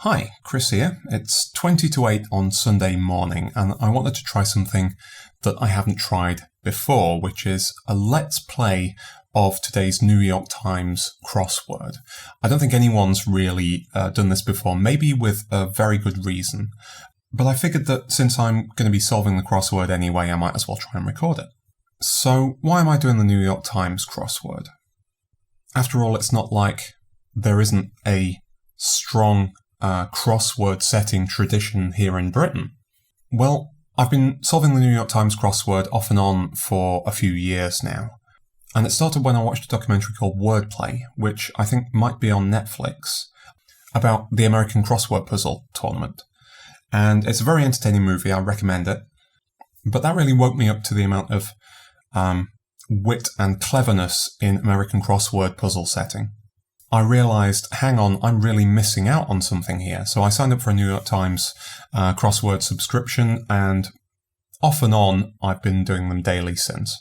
Hi, Chris here. It's 20 to 8 on Sunday morning, and I wanted to try something that I haven't tried before, which is a let's play of today's New York Times crossword. I don't think anyone's really done this before, maybe with a very good reason, but I figured that since I'm going to be solving the crossword anyway, I might as well try and record it. So why am I doing the New York Times crossword? After all, it's not like there isn't a strong crossword setting tradition here in Britain. Well, I've been solving the New York Times crossword off and on for a few years now. And it started when I watched a documentary called Wordplay, which I think might be on Netflix, about the American crossword puzzle tournament. And it's a very entertaining movie, I recommend it. But that really woke me up to the amount of wit and cleverness in American crossword puzzle setting. I realised, hang on, I'm really missing out on something here. So I signed up for a New York Times crossword subscription, and off and on, I've been doing them daily since.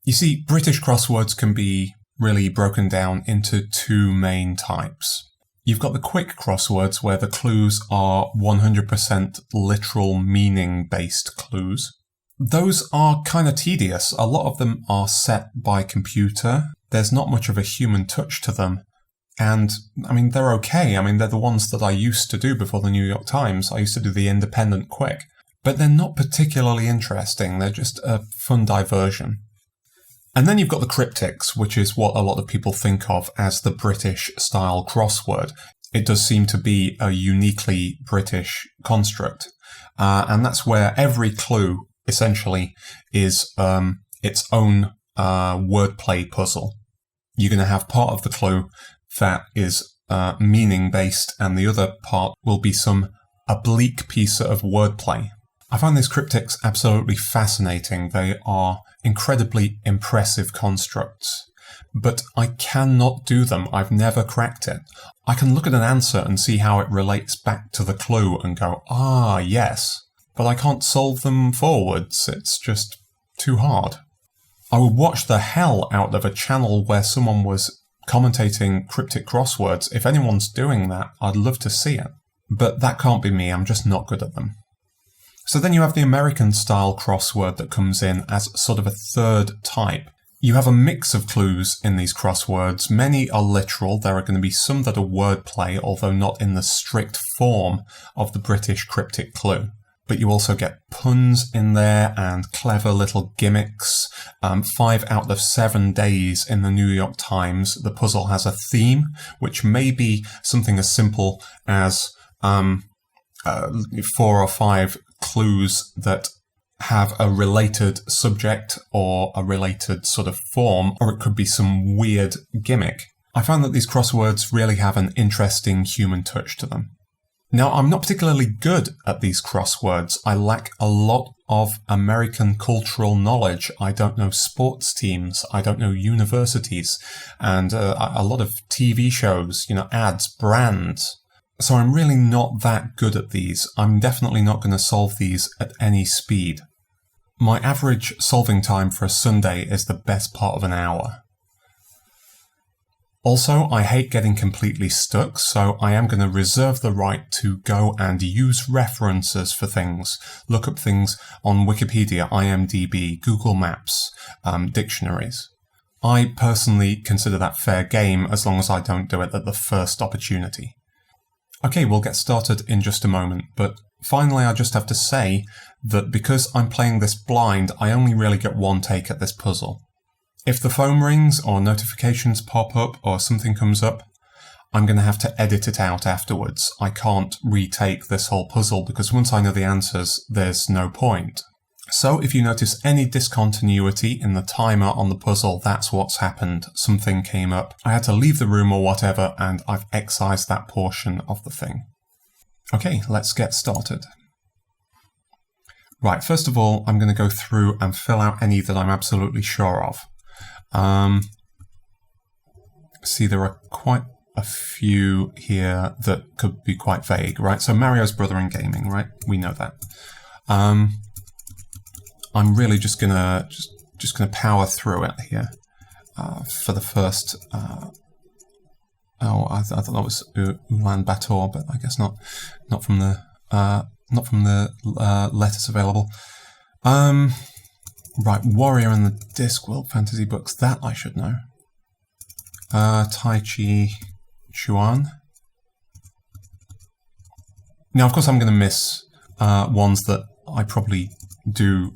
You see, British crosswords can be really broken down into two main types. You've got the quick crosswords, where the clues are 100% literal meaning-based clues. Those are kind of tedious. A lot of them are set by computer. There's not much of a human touch to them. And, I mean, they're okay. I mean, they're the ones that I used to do before the New York Times. I used to do the independent quick. But they're not particularly interesting. They're just a fun diversion. And then you've got the cryptics, which is what a lot of people think of as the British-style crossword. It does seem to be a uniquely British construct. And that's where every clue, essentially, is its own wordplay puzzle. You're going to have part of the clue that is meaning-based, and the other part will be some oblique piece of wordplay. I find these cryptics absolutely fascinating. They are incredibly impressive constructs, but I cannot do them. I've never cracked it. I can look at an answer and see how it relates back to the clue and go, ah, yes, but I can't solve them forwards. It's just too hard. I would watch the hell out of a channel where someone was commentating cryptic crosswords. If anyone's doing that, I'd love to see it. But that can't be me. I'm just not good at them. So then you have the American-style crossword that comes in as sort of a third type. You have a mix of clues in these crosswords. Many are literal. There are going to be some that are wordplay, although not in the strict form of the British cryptic clue. But you also get puns in there and clever little gimmicks. 5 out of 7 days in the New York Times, the puzzle has a theme, which may be something as simple as 4 or 5 clues that have a related subject or a related sort of form, or it could be some weird gimmick. I found that these crosswords really have an interesting human touch to them. Now, I'm not particularly good at these crosswords. I lack a lot of American cultural knowledge. I don't know sports teams. I don't know universities, and a lot of TV shows, ads, brands. So I'm really not that good at these. I'm definitely not going to solve these at any speed. My average solving time for a Sunday is the best part of an hour. Also, I hate getting completely stuck, so I am going to reserve the right to go and use references for things. Look up things on Wikipedia, IMDb, Google Maps, dictionaries. I personally consider that fair game as long as I don't do it at the first opportunity. Okay, we'll get started in just a moment, but finally I just have to say that because I'm playing this blind, I only really get one take at this puzzle. If the phone rings or notifications pop up or something comes up, I'm going to have to edit it out afterwards. I can't retake this whole puzzle because once I know the answers, there's no point. So if you notice any discontinuity in the timer on the puzzle, that's what's happened. Something came up. I had to leave the room or whatever, and I've excised that portion of the thing. Okay, let's get started. Right, first of all, I'm going to go through and fill out any that I'm absolutely sure of. See, there are quite a few here that could be quite vague, right? So Mario's brother in gaming, right? We know that. I'm really just gonna power through it here for the first Oh, I thought that was Ulaanbaatar, but I guess not. Not from the letters available. Right, Warrior and the Discworld fantasy books. That I should know. Tai Chi Chuan. Now, of course, I'm going to miss ones that I probably do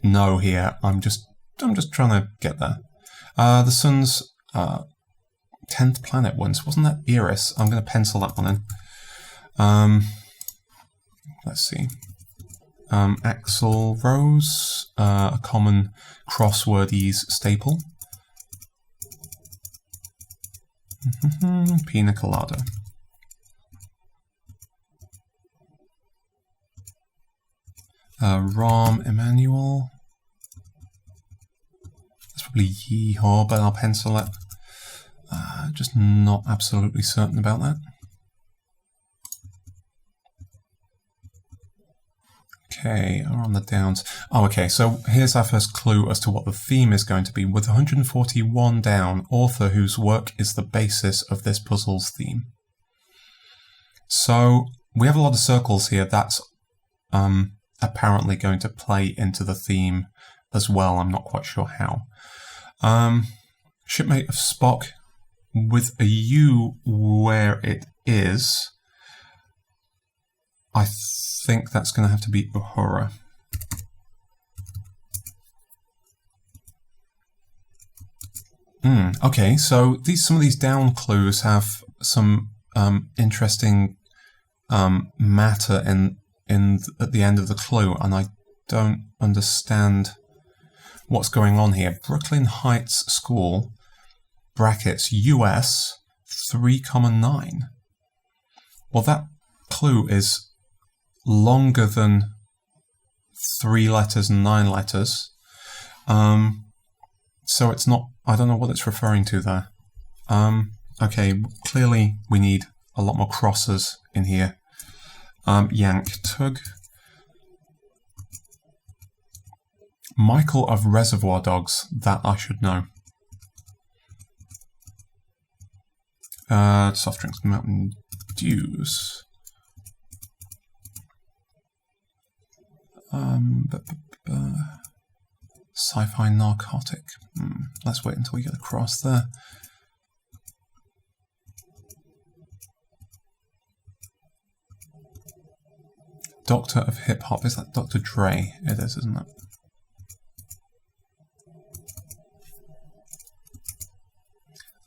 know here. I'm just trying to get there. The Sun's 10th planet once, wasn't that Eris? I'm going to pencil that one in. Let's see. Axel Rose, a common crosswordese staple. Pina colada. Rahm Emanuel. That's probably Yeehaw, but I'll pencil it. Just not absolutely certain about that. Okay, we're on the downs. Oh, okay, so here's our first clue as to what the theme is going to be. With 141 down, author whose work is the basis of this puzzle's theme. So we have a lot of circles here. That's apparently going to play into the theme as well. I'm not quite sure how. Shipmate of Spock with a U where it is. I think that's going to have to be Uhura. Okay, so some of these down clues have some interesting matter at the end of the clue, and I don't understand what's going on here. Brooklyn Heights School, brackets, US 3,9. Well, that clue is longer than 3 letters and 9 letters. So it's not, I don't know what it's referring to there. Okay, clearly we need a lot more crosses in here. Yank Tug. Michael of Reservoir Dogs, that I should know. Soft drinks, Mountain Dews. Sci-fi narcotic. Let's wait until we get across there. Doctor of Hip Hop. Is that Dr. Dre? It is, isn't it?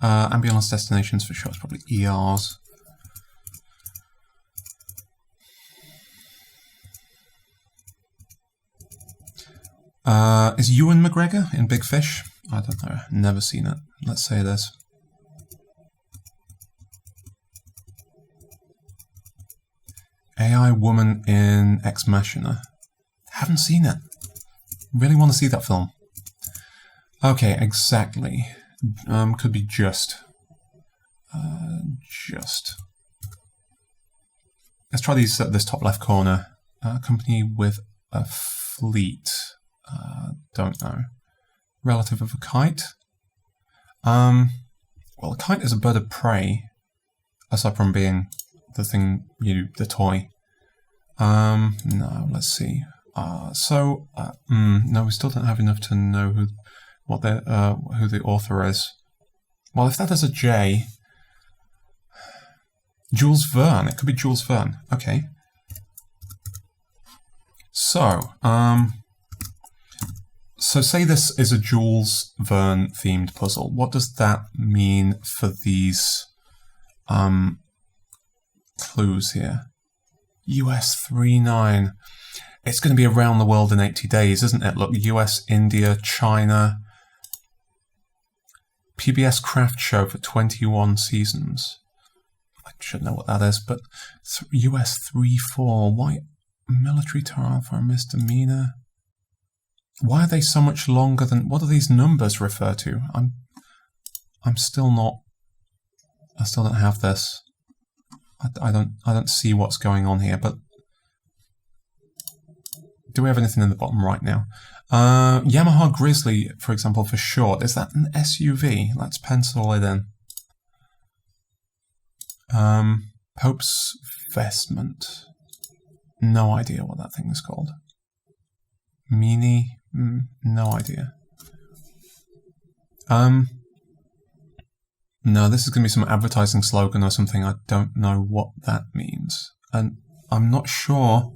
Ambulance destinations for sure. It's probably ERs. Is Ewan McGregor in Big Fish? I don't know. Never seen it. Let's say it is. AI woman in Ex Machina. Haven't seen it. Really want to see that film. Okay, exactly. Could be just. Let's try these at this top left corner. Company with a fleet. Don't know. Relative of a kite. Well, a kite is a bird of prey, aside from being the thing, the toy. No, let's see. No, we still don't have enough to know who the author is. Well, if that is a J, Jules Verne. It could be Jules Verne. Okay. So, so say this is a Jules Verne themed puzzle. What does that mean for these clues here? US 3,9. It's going to be around the world in 80 days, isn't it? Look, US, India, China. PBS Craft Show for 21 seasons. I should know what that is, but US 3,4. Why? Military trial for a misdemeanor. Why are they so much longer than... What do these numbers refer to? I'm still not... I still don't have this. I don't see what's going on here, but... Do we have anything in the bottom right now? Yamaha Grizzly, for example, for short. Is that an SUV? Let's pencil it in. Pope's vestment. No idea what that thing is called. Meanie? No idea. No, this is going to be some advertising slogan or something. I don't know what that means. And I'm not sure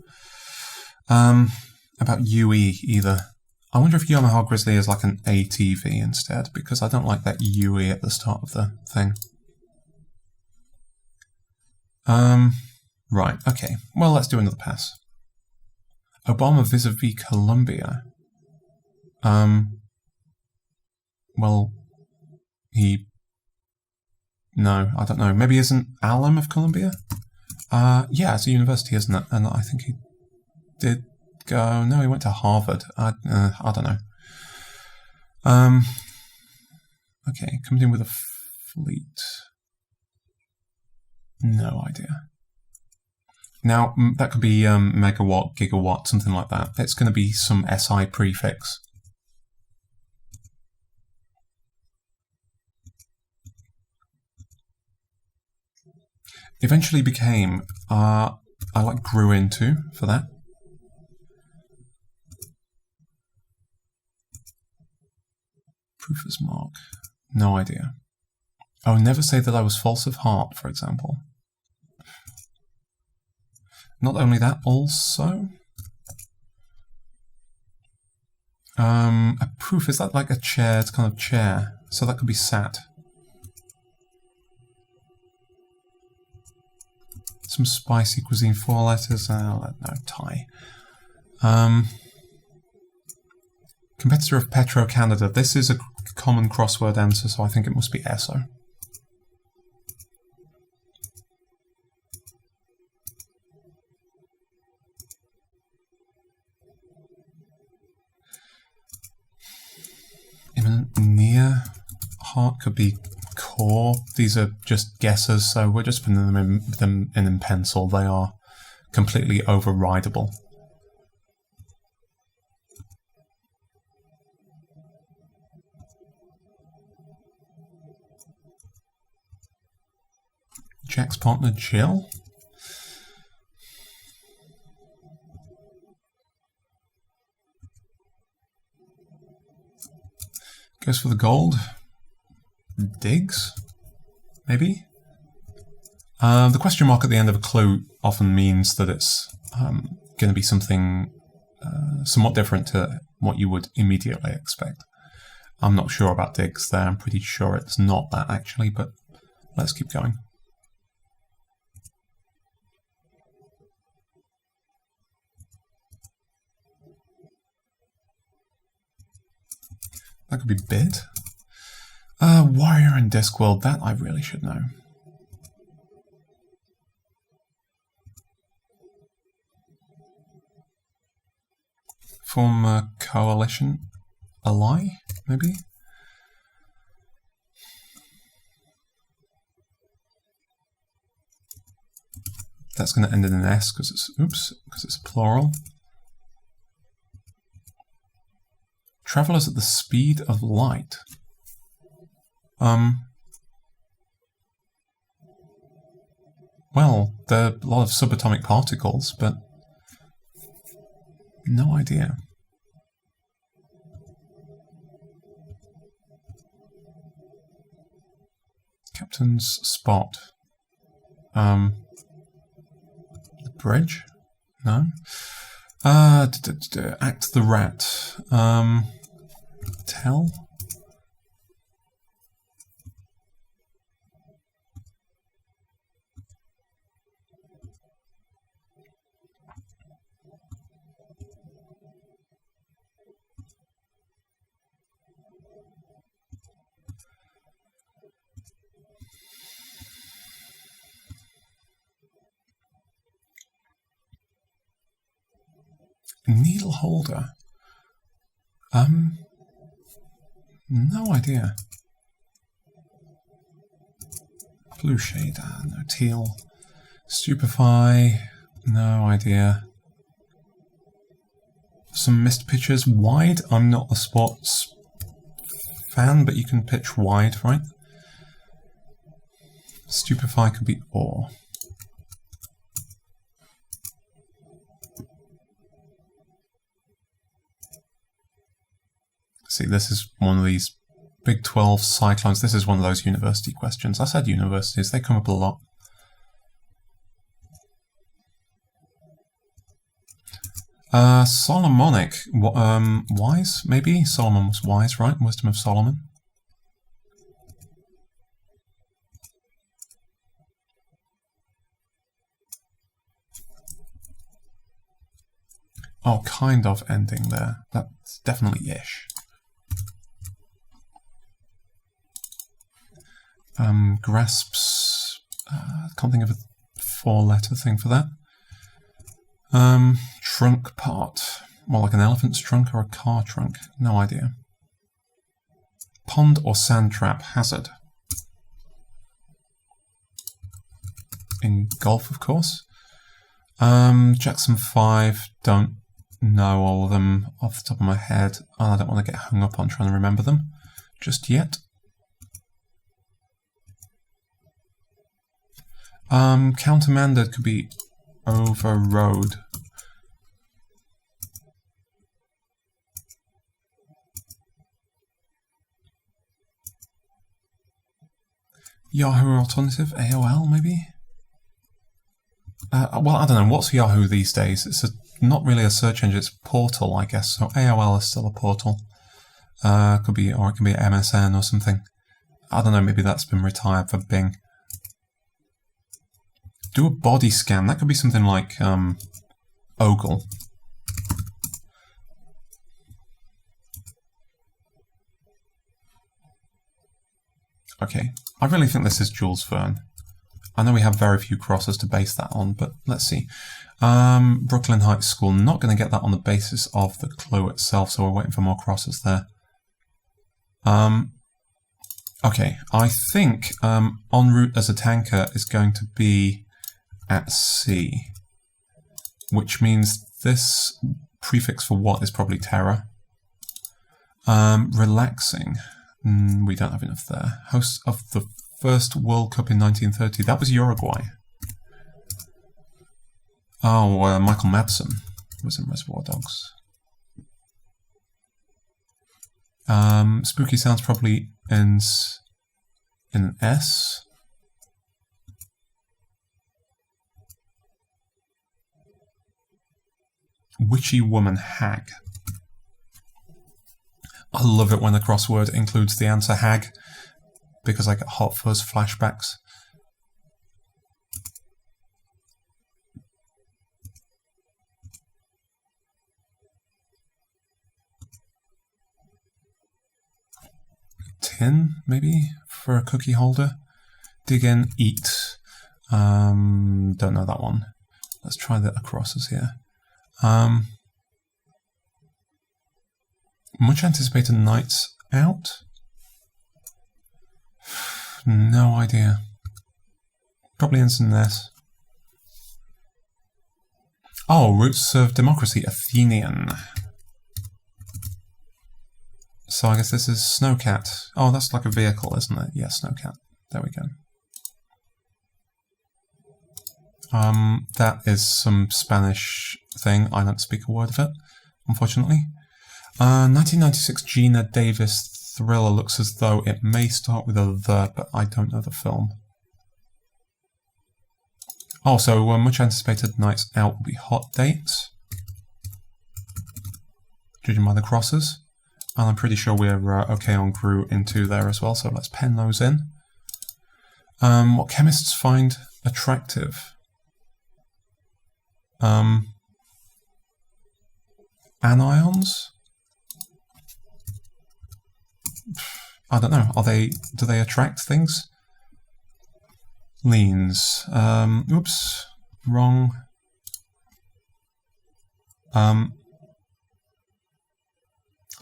about UE either. I wonder if Yamaha Grizzly is like an ATV instead, because I don't like that UE at the start of the thing. Right, okay. Well, let's do another pass. Obama vis-a-vis Colombia. Well, no, I don't know. Maybe he isn't alum of Columbia? Yeah, it's a university, isn't it? And I think he did go... No, he went to Harvard. I don't know. Okay, comes in with a fleet. No idea. Now, that could be megawatt, gigawatt, something like that. It's going to be some SI prefix. Eventually became, I like grew into for that. Proof as mark. No idea. Oh, never say that I was false of heart, for example. Not only that, also... a proof, is that like a chair? It's kind of chair. So that could be sat. Some spicy cuisine, 4 letters. No, Thai. Competitor of Petro Canada. This is a common crossword answer, so I think it must be ESO. Imminent, near, heart could be core. These are just guesses, so we're just putting them in pencil. They are completely overridable. Jack's partner, Jill. Goes for the gold. Digs? Maybe? The question mark at the end of a clue often means that it's going to be something somewhat different to what you would immediately expect. I'm not sure about digs there. I'm pretty sure it's not that, actually, but let's keep going. That could be bid. Warrior and Discworld, that I really should know. Form a coalition. Ally, maybe? That's going to end in an S because it's, because it's plural. Travelers at the speed of light. Well, there are a lot of subatomic particles, but no idea. Captain's spot. The bridge? No. Act the rat. Tell? Needle holder. No idea. Blue shade, no. Teal. Stupefy, no idea. Some missed pitches. Wide, I'm not a sports fan, but you can pitch wide, right? Stupefy could be or. See, this is one of these Big 12 cyclones. This is one of those university questions. I said universities, they come up a lot. Solomonic. Wise, maybe? Solomon was wise, right? Wisdom of Solomon. Oh, kind of ending there. That's definitely ish. Grasps. Can't think of a four-letter thing for that. Trunk part. More like an elephant's trunk or a car trunk. No idea. Pond or sand trap. Hazard. In golf, of course. Jackson 5. Don't know all of them off the top of my head. And I don't want to get hung up on trying to remember them just yet. Countermanded could be overrode. Yahoo alternative, AOL maybe? Well, I don't know. What's Yahoo these days? It's not really a search engine, it's a portal, I guess. So AOL is still a portal. Could be, or it can be MSN or something. I don't know, maybe that's been retired for Bing. Do a body scan. That could be something like Ogle. Okay, I really think this is Jules Verne. I know we have very few crosses to base that on, but let's see. Brooklyn Heights School. Not going to get that on the basis of the clue itself, so we're waiting for more crosses there. Okay, I think en route as a tanker is going to be at sea, which means this prefix for what is probably terror. Relaxing. We don't have enough there. Host of the first World Cup in 1930. That was Uruguay. Oh, Michael Madsen was in Reservoir Dogs. Spooky sounds probably ends in an S. Witchy woman, hag. I love it when a crossword includes the answer hag, because I get hot fuzz flashbacks. Tin, maybe, for a cookie holder. Dig in, eat. Don't know that one. Let's try the crosses here. Much anticipated nights out? No idea. Probably ends in this. Oh, roots of democracy, Athenian. So I guess this is Snowcat. Oh, that's like a vehicle, isn't it? Yeah, Snowcat. There we go. That is some Spanish thing. I don't speak a word of it, unfortunately. 1996 Gina Davis thriller looks as though it may start with a the, but I don't know the film. Also, much anticipated nights out will be hot dates, judging by the crosses. And I'm pretty sure we're okay on grew into there as well, so let's pen those in. What chemists find attractive? Anions? I don't know. Do they attract things? Leans. Oops. Wrong.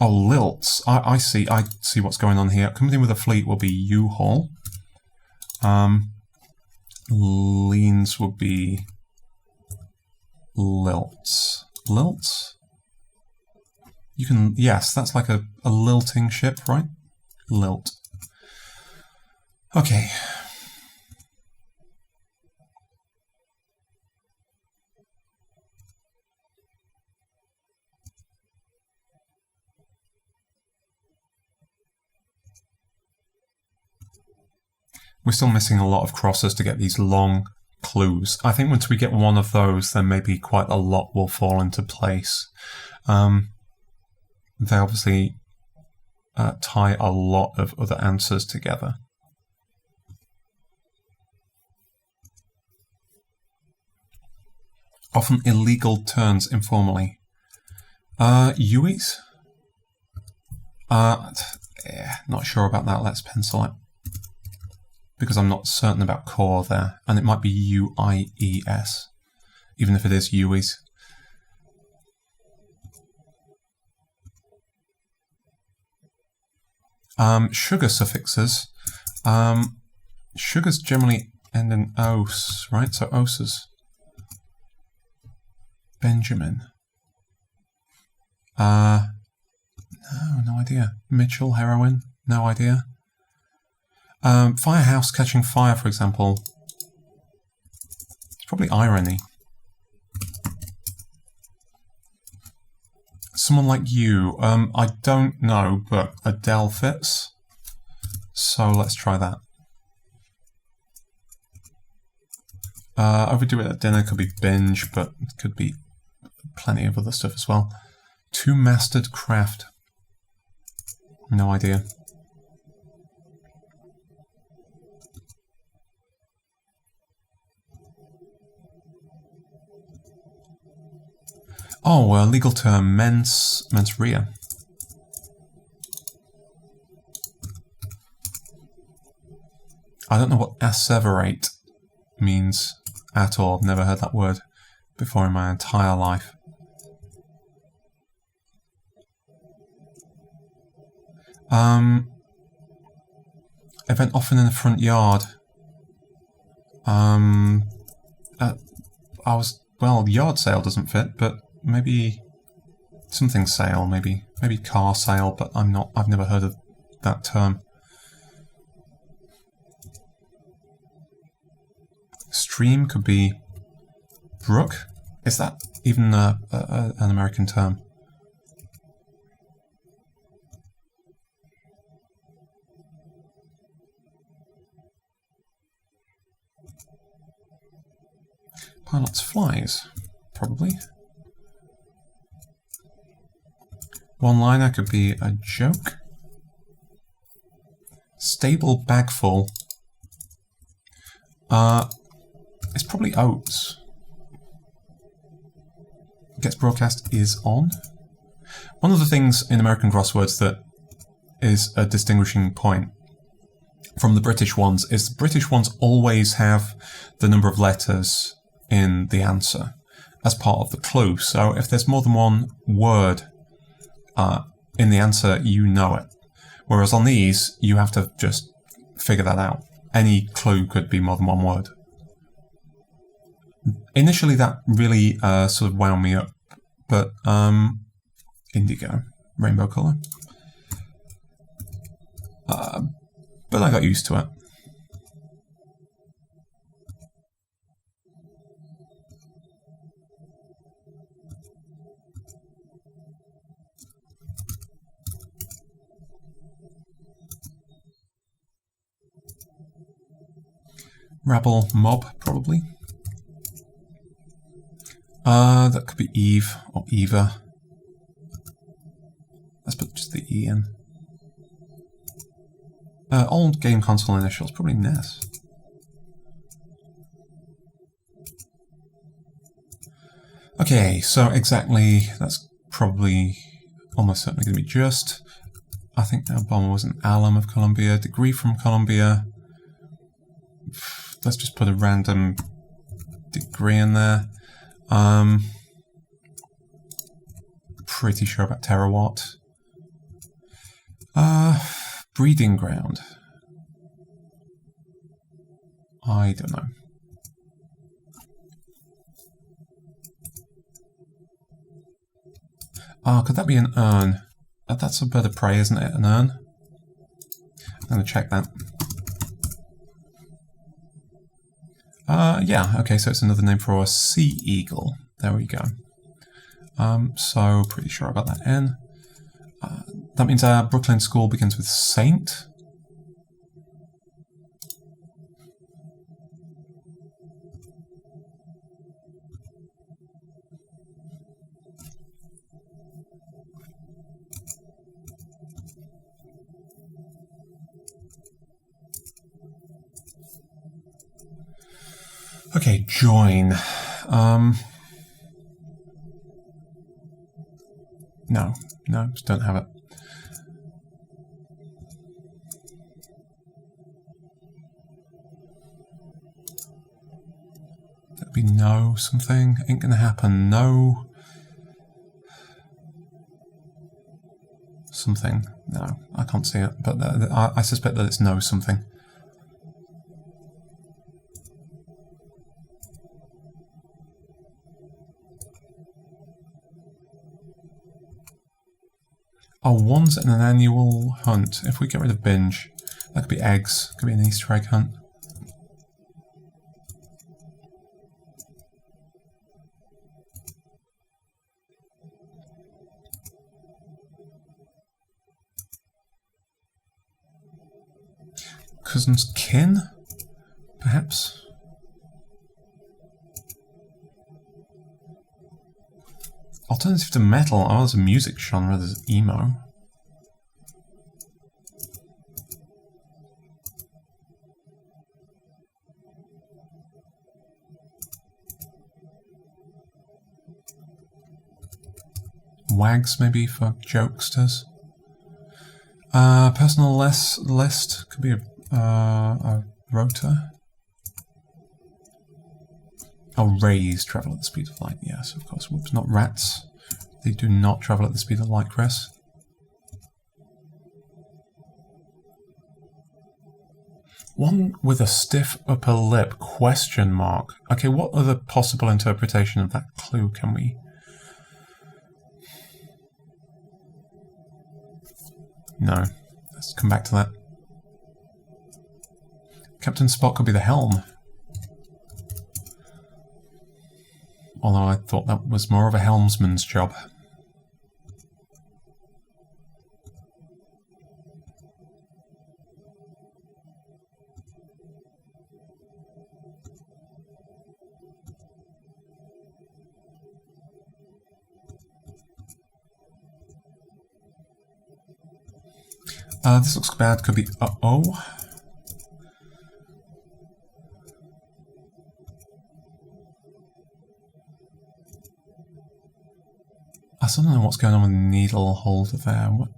Oh, lilts. I see what's going on here. Company with a fleet will be U-Haul. Leans will be lilts. Lilts? You can, yes, that's like a lilting ship, right? Lilt. Okay. We're still missing a lot of crosses to get these long clues. I think once we get one of those, then maybe quite a lot will fall into place. They obviously tie a lot of other answers together. Often illegal turns informally. UIs? Not sure about that. Let's pencil it. Because I'm not certain about core there. And it might be UIES, even if it is UIs. Sugar suffixes. Sugars generally end in os, right? So oses. Benjamin. No idea. Mitchell, heroin, no idea. Firehouse catching fire, for example. It's probably irony. Someone like you. I don't know, but Adele fits. So let's try that. Overdo it at dinner could be binge, but it could be plenty of other stuff as well. Two-masted craft. No idea. Oh, legal term, mens rea. I don't know what asseverate means at all. I've never heard that word before in my entire life. Event often in the front yard. Yard sale doesn't fit, but maybe something sale, maybe car sale, but I've never heard of that term. Stream could be brook. Is that even an American term? Pilot's flies, probably. One-liner could be a joke. Stable bagful. It's probably oats. Gets broadcast is on. One of the things in American crosswords that is a distinguishing point from the British ones is the British ones always have the number of letters in the answer as part of the clue. So if there's more than one word in the answer, you know it. Whereas on these, you have to just figure that out. Any clue could be more than one word. Initially, that really sort of wound me up, but indigo, rainbow colour. But I got used to it. Rabble, mob, probably. That could be Eve or Eva. Let's put just the E in. Old game console initials, probably NES. Okay, so exactly, that's probably almost certainly going to be just. I think that bomber was an alum of Columbia. Degree from Columbia. Let's just put a random degree in there. Pretty sure about terawatt. Breeding ground. I don't know. Could that be an urn? That's a bird of prey, isn't it? An urn? I'm going to check that. Yeah, okay, so it's another name for a sea eagle. There we go. So, pretty sure about that N. That means our Brooklyn school begins with Saint. Okay, join. No, just don't have it. That'd be no something. Ain't gonna happen. No. Something. No, I can't see it, but I suspect that it's no something. Oh, one's in an annual hunt. If we get rid of binge, that could be eggs. Could be an Easter egg hunt. Cousin's kin, perhaps. Alternative to metal. Oh, there's a music genre. There's emo. Wags, maybe, for jokesters. Personal list could be a rotor. Oh, rays travel at the speed of light. Yes, of course. Whoops, not rats. They do not travel at the speed of light, Chris. One with a stiff upper lip, question mark. Okay, what other possible interpretation of that clue can we... No. Let's come back to that. Captain Spock could be the helm. Although I thought that was more of a helmsman's job. This looks bad. Could be uh-oh. I still don't know what's going on with the needle holder there. What?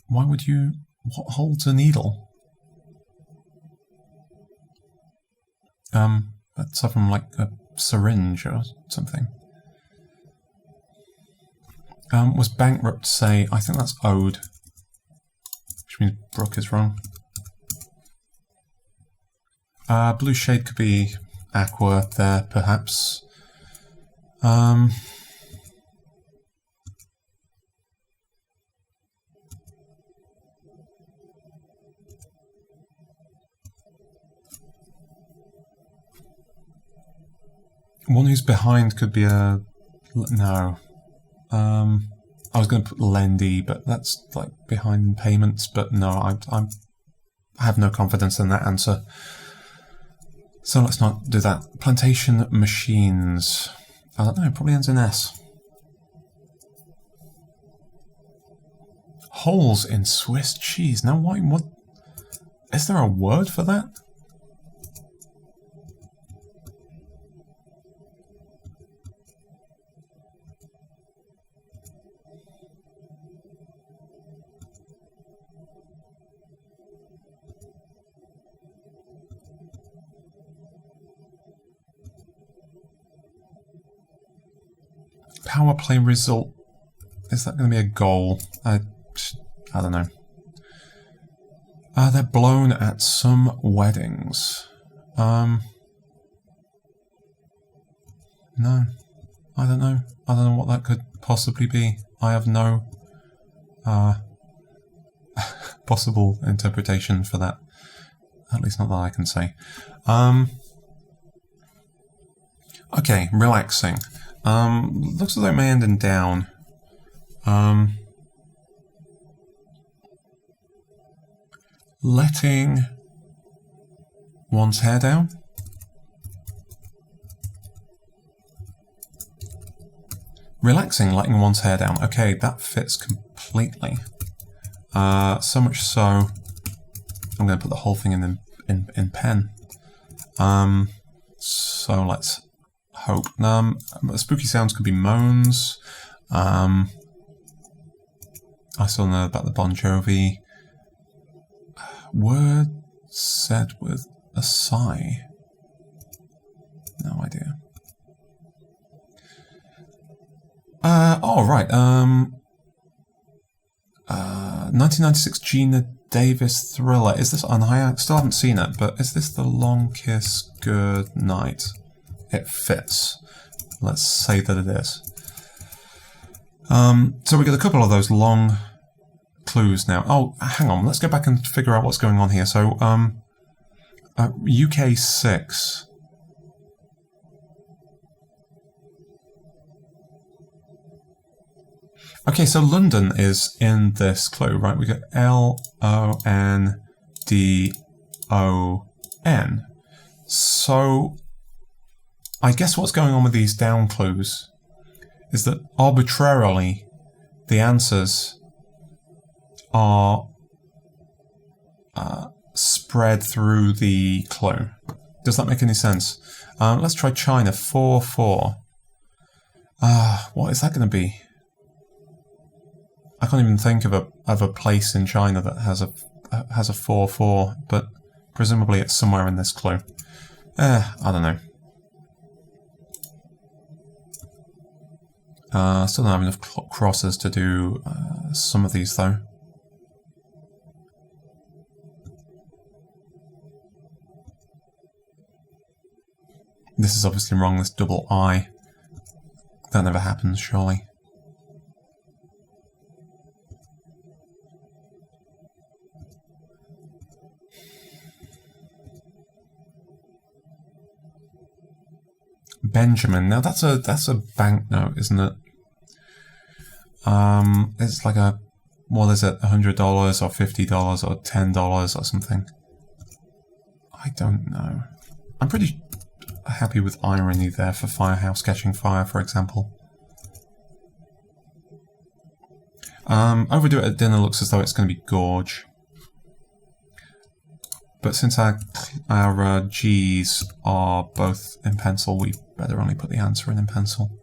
Why would you... What holds a needle? That's from like a syringe or something. Was bankrupt say... I think that's owed. Which means Brooke is wrong. Blue shade could be aqua there, perhaps. One who's behind could be a... No. I was going to put Lendy, but that's like behind in payments, but no, I have no confidence in that answer. So let's not do that. Plantation machines. I don't know, probably ends in S. Holes in Swiss cheese. Now what? Is there a word for that? Power play result. Is that going to be a goal? I don't know. They're blown at some weddings. No. I don't know. I don't know what that could possibly be. I have no possible interpretation for that. At least not that I can say. Okay, relaxing. Looks as though it may end in down. Letting one's hair down. Relaxing, letting one's hair down. Okay, that fits completely. So much so, I'm going to put the whole thing in pen. So let's hope. Spooky sounds could be moans. I still know about the Bon Jovi. Word said with a sigh. No idea. Right. 1996 Gina Davis thriller. Is this? And I still haven't seen it, but is this The Long Kiss Goodnight? It fits. Let's say that it is. So we get a couple of those long clues now. Oh, hang on. Let's go back and figure out what's going on here. So, UK 6. Okay, so London is in this clue, right? We got London. So, I guess what's going on with these down clues is that arbitrarily the answers are spread through the clue. Does that make any sense? Let's try China. 4-4. What is that going to be? I can't even think of a place in China that has a 4-4, but presumably it's somewhere in this clue. I don't know. Still don't have enough crosses to do some of these though. This is obviously wrong, this double I. That never happens, surely. Benjamin. Now that's a banknote, isn't it? It's like a, what is it, $100 or $50 or $10 or something. I don't know. I'm pretty happy with irony there for Firehouse Catching Fire, for example. Overdo It at Dinner looks as though it's going to be Gorge. But since our G's are both in pencil, we better only put the answer in pencil.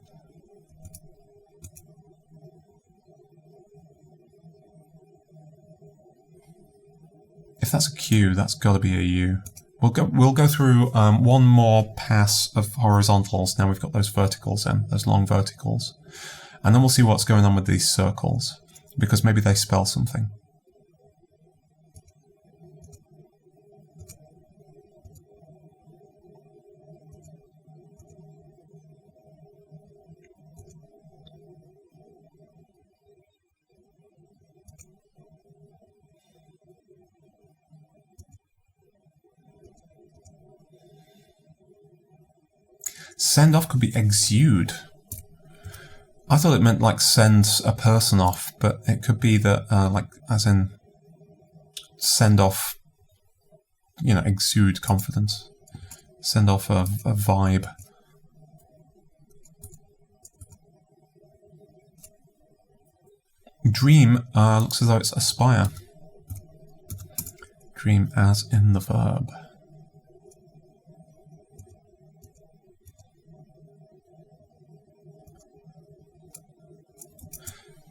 If that's a Q, that's got to be a U. We'll go through one more pass of horizontals. Now we've got those verticals in, those long verticals, and then we'll see what's going on with these circles, because maybe they spell something. Send off could be exude. I thought it meant like send a person off, but it could be that like as in send off, you know, exude confidence. Send off a vibe. Dream looks as though it's aspire. Dream as in the verb.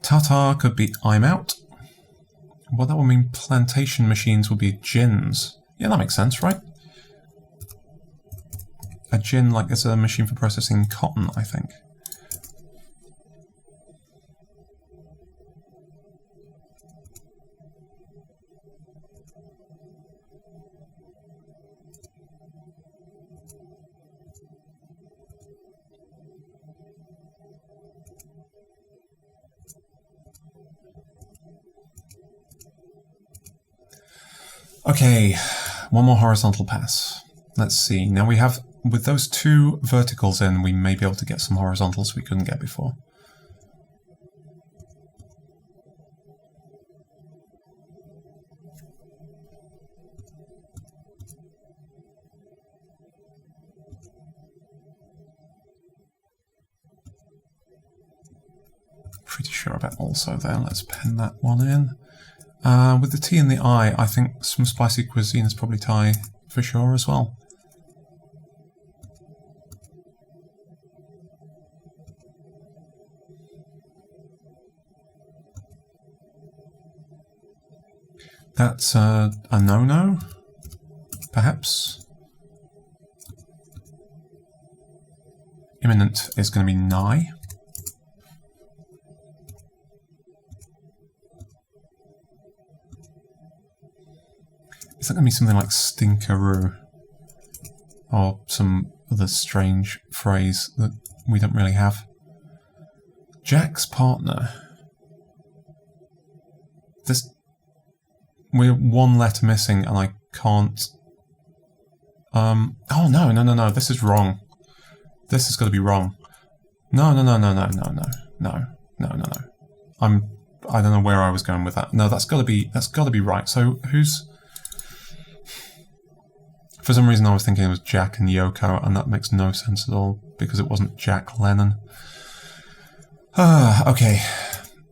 Tata could be I'm out. Well, that would mean plantation machines would be gins. Yeah, that makes sense, right? A gin, like, is a machine for processing cotton, I think. Okay, one more horizontal pass. Let's see. Now we have, with those two verticals in, we may be able to get some horizontals we couldn't get before. Pretty sure about also there. Let's pen that one in. With the T and the I think some spicy cuisine is probably Thai for sure as well. That's a no-no, perhaps. Imminent is going to be nigh. Is that going to be something like stinkeroo? Or some other strange phrase that we don't really have? Jack's partner. We're one letter missing and I can't... oh no, this is wrong. This has got to be wrong. No. I don't know where I was going with that. No, that's got to be right. So who's... For some reason I was thinking it was Jack and Yoko, and that makes no sense at all, because it wasn't Jack Lennon. Okay.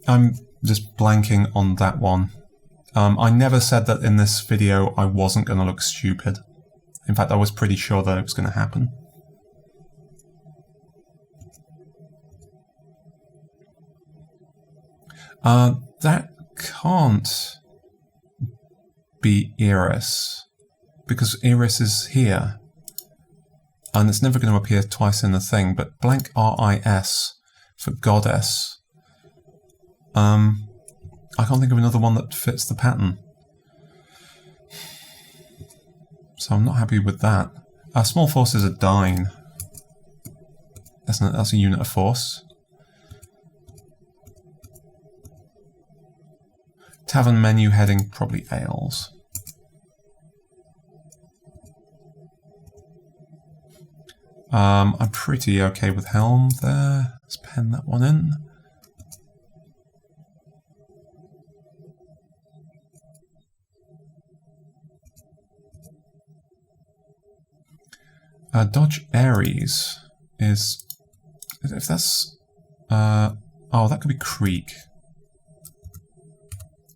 I'm just blanking on that one. I never said that in this video I wasn't going to look stupid. In fact, I was pretty sure that it was going to happen. That can't be Iris, because Iris is here, and it's never going to appear twice in the thing, but blank RIS for goddess. I can't think of another one that fits the pattern. So I'm not happy with that. Small force is a dine. That's a unit of force. Tavern menu heading, probably ales. I'm pretty okay with helm there. Let's pen that one in. Dodge Aries is... If that's... oh, that could be Creek.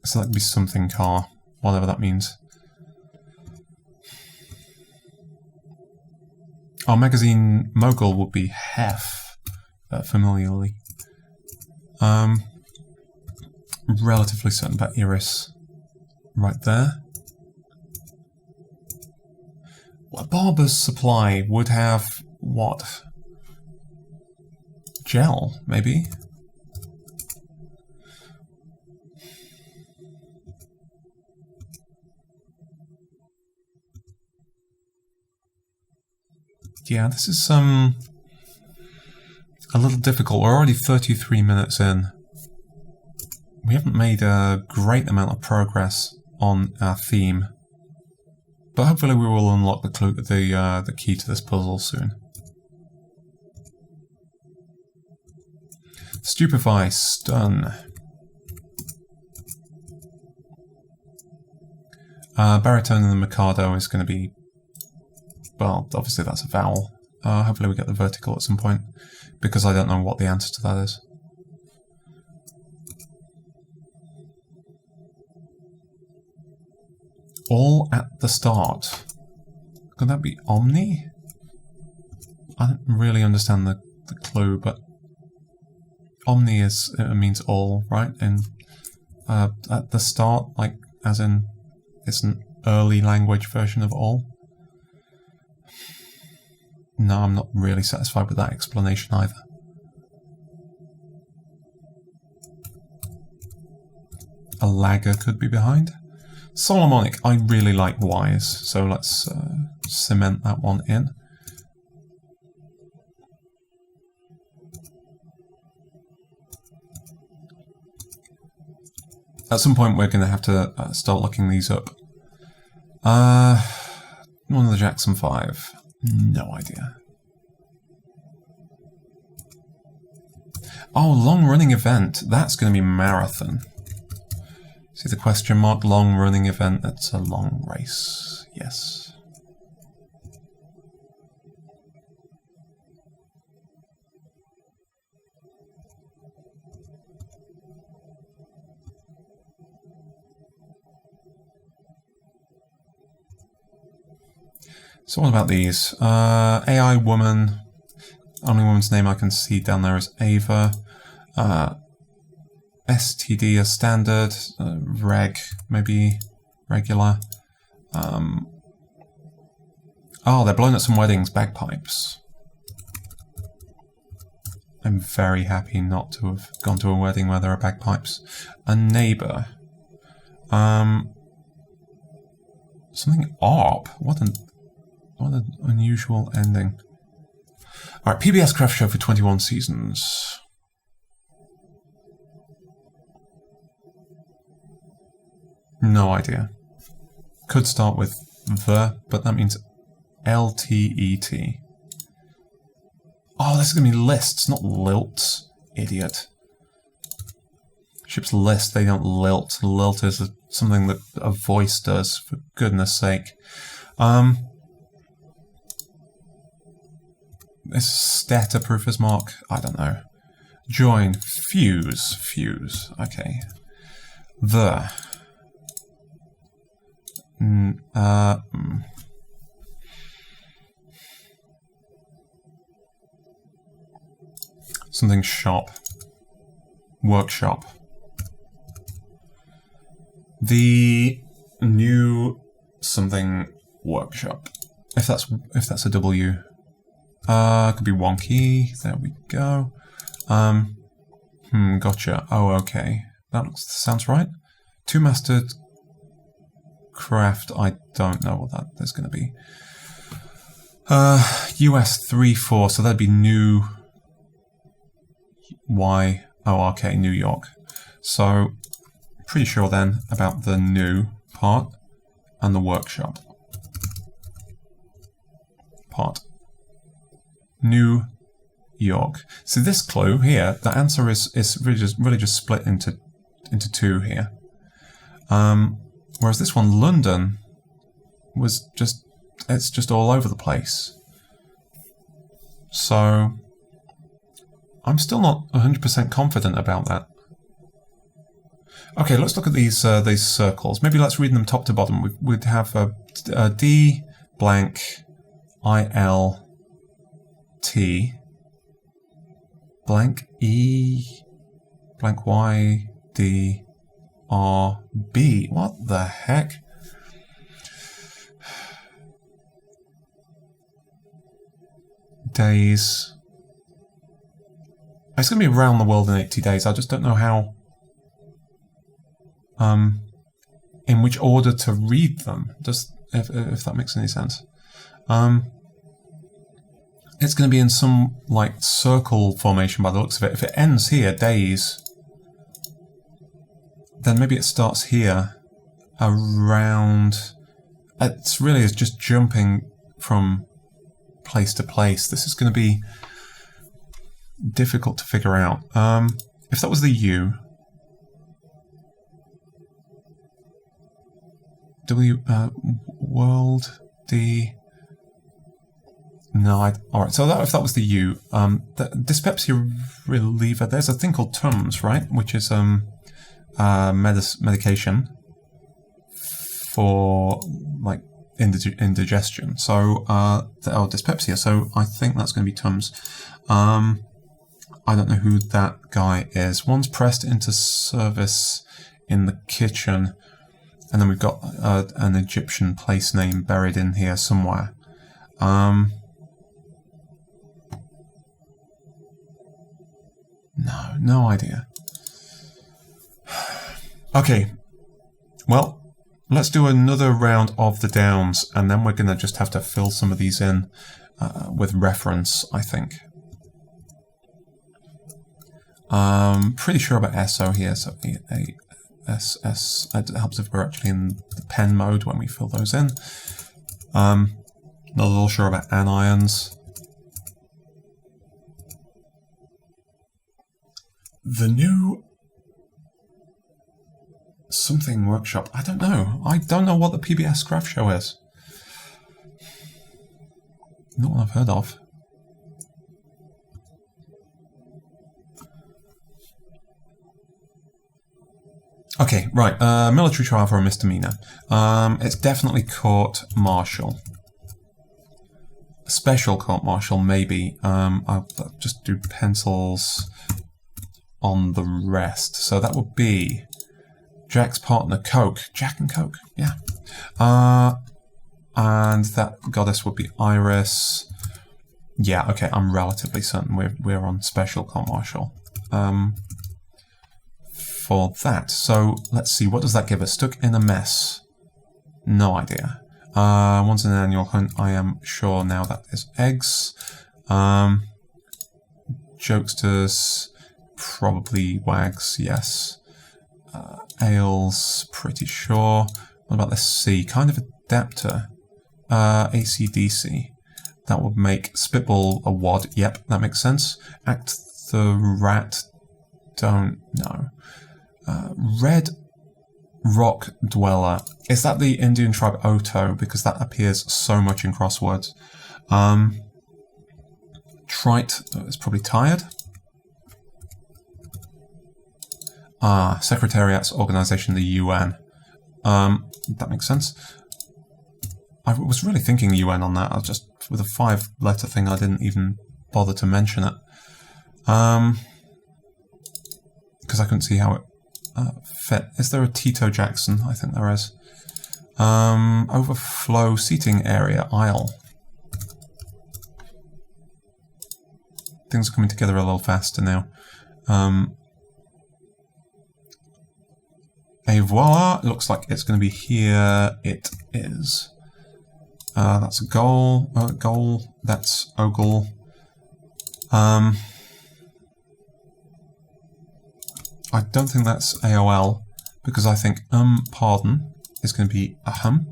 So that could be something car, whatever that means. Our magazine mogul would be Hef, familiarly. Relatively certain about Iris. Right there. Well, Barber's Supply would have, what? Gel, maybe? Yeah, this is a little difficult. We're already 33 minutes in. We haven't made a great amount of progress on our theme, but hopefully we will unlock the key to this puzzle soon. Stupefy, stun. Baritone and the Mikado is going to be... Well, obviously that's a vowel. Hopefully we get the vertical at some point, because I don't know what the answer to that is. All at the start. Could that be Omni? I don't really understand the clue, but Omni is means all, right? And at the start, like as in it's an early language version of all. No, I'm not really satisfied with that explanation either. A lagger could be behind. Solomonic, I really like Wise, so let's cement that one in. At some point we're going to have to start looking these up. One of the Jackson 5. No idea. Oh, long-running event. That's going to be marathon. See the question mark? Long-running event. That's a long race. Yes. So what about these? AI woman. Only woman's name I can see down there is Ava. STD as standard. Reg regular. Oh, they're blowing at some weddings, bagpipes. I'm very happy not to have gone to a wedding where there are bagpipes. A neighbour. Something ARP. What an unusual ending. Alright, PBS Craft Show for 21 seasons. No idea. Could start with the, but that means LTET. Oh, this is going to be lists, not lilts. Idiot. Ships list, they don't lilt. Lilt is something that a voice does, for goodness sake. Is stat a proof as mark? I don't know. Join. Fuse. Fuse. Okay. The. Something shop. Workshop. The new something workshop. If that's a W. Could be wonky. There we go. Gotcha. Oh, okay. That sounds right. Two-masted craft. I don't know what that is going to be. US 3-4. So that'd be New Y. Oh, okay. New York. So pretty sure then about the new part and the workshop part. New York. So this clue here, the answer is really just split into two here. Whereas this one, London, was it's just all over the place. So I'm still not 100% confident about that. Okay, let's look at these circles. Maybe let's read them top to bottom. We'd have a D blank IL T blank E blank Y D R B. What the heck? Days. It's going to be around the world in 80 days. I just don't know how. In which order to read them. Just if that makes any sense. It's going to be in some like circle formation by the looks of it. If it ends here, days, then maybe it starts here around. It's really is just jumping from place to place. This is going to be difficult to figure out. If that was the U, W, world, D. No, alright, so if that was the U, the dyspepsia reliever, there's a thing called Tums, right? Which is medication for, like, indigestion. So, dyspepsia, so I think that's going to be Tums. I don't know who that guy is. One's pressed into service in the kitchen, and then we've got an Egyptian place name buried in here somewhere. No idea. Okay, well, let's do another round of the downs, and then we're going to just have to fill some of these in with reference, I think. Pretty sure about SO here, so SS. It helps if we're actually in the pen mode when we fill those in. Not at all sure about anions. The new something workshop. I don't know. I don't know what the PBS Craft Show is. Not one I've heard of. Okay, right. Military trial for a misdemeanor. It's definitely court-martial. Special court-martial, maybe. I'll just do pencils on the rest. So that would be Jack's partner, Coke. Jack and Coke, yeah. And that goddess would be Iris. Yeah, okay, I'm relatively certain we're on special court-martial for that. So let's see, what does that give us? Stuck in a mess. No idea. Once an annual hunt, I am sure now that is eggs. Jokesters, probably wags, yes. Ales, pretty sure. What about this C? Kind of adapter. AC/DC. That would make Spitball a wad. Yep, that makes sense. Act the Rat. Don't know. Red Rock Dweller. Is that the Indian tribe Oto? Because that appears so much in crosswords. Trite is probably tired. Secretariat's organization, the UN. That makes sense. I was really thinking UN on that. I was just, with a 5-letter thing, I didn't even bother to mention it. Because I couldn't see how it fit. Is there a Tito Jackson? I think there is. Overflow seating area, aisle. Things are coming together a little faster now. Et voila, it looks like it's going to be here. It is. That's a goal. Goal. That's ogle. I don't think that's AOL, because I think pardon is going to be ahem.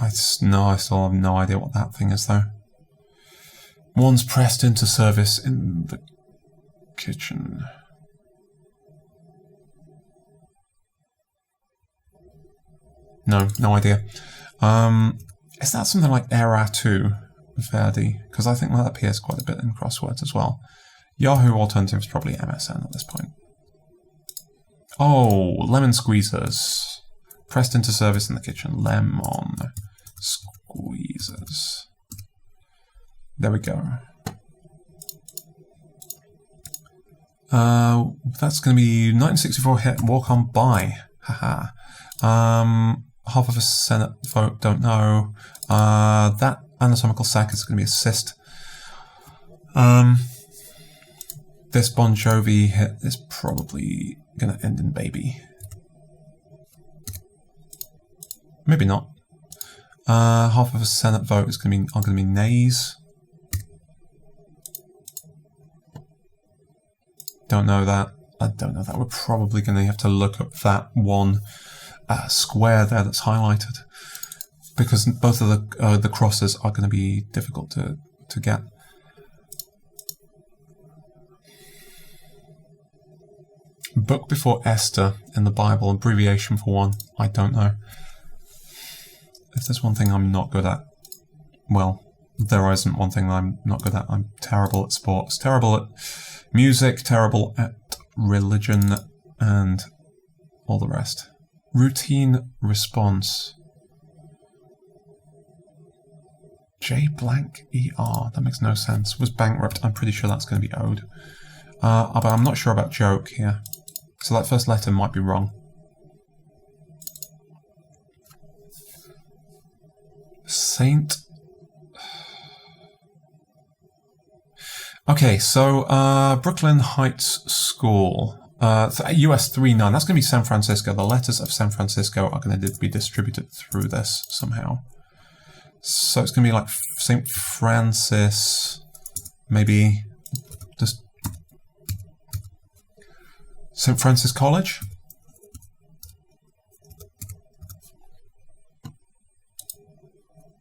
I still have no idea what that thing is though. One's pressed into service in the kitchen. No idea. Is that something like Era 2 Verdi? Because I think that appears quite a bit in crosswords as well. Yahoo Alternatives, probably MSN at this point. Oh, lemon squeezers. Pressed into service in the kitchen. Lemon squeezers. There we go. That's going to be 1964 hit, walk on by. Haha. Half of a Senate vote, don't know. That anatomical sac is going to be assist. This Bon Jovi hit is probably going to end in baby. Maybe not. Half of a Senate vote is going to be nays. Don't know that. I don't know that. We're probably going to have to look up that one square there that's highlighted, because both of the crosses are going to be difficult to get. Book before Esther in the Bible, abbreviation for one, I don't know. If there's one thing I'm not good at, well, there isn't one thing that I'm not good at. I'm terrible at sports, terrible at music, terrible at religion, and all the rest. Routine response. J blank ER. That makes no sense. Was bankrupt. I'm pretty sure that's going to be owed. But I'm not sure about joke here. So that first letter might be wrong. Saint. Okay, so Brooklyn Heights School. US 39. That's going to be San Francisco. The letters of San Francisco are going to be distributed through this somehow. So it's going to be like St. Francis, maybe just St. Francis College?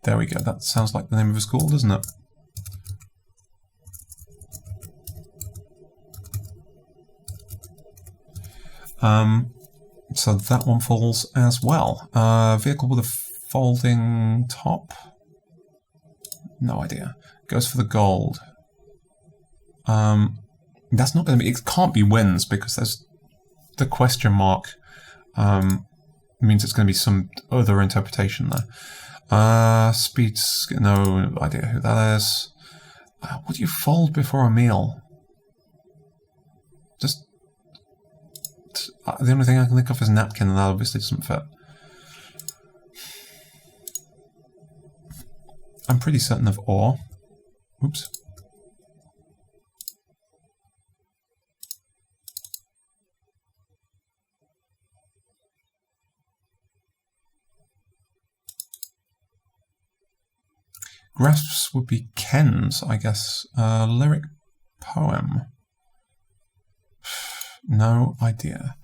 There we go. That sounds like the name of a school, doesn't it? So that one falls as well. Vehicle with a folding top? No idea. Goes for the gold. That's not going to be... It can't be wins, because there's the question mark. Means it's going to be some other interpretation there. Speeds... No idea who that is. Would you fold before a meal? Just... the only thing I can think of is napkin, and that obviously doesn't fit. I'm pretty certain of ore. Oops. Grasps would be Ken's, I guess. Lyric poem. No idea.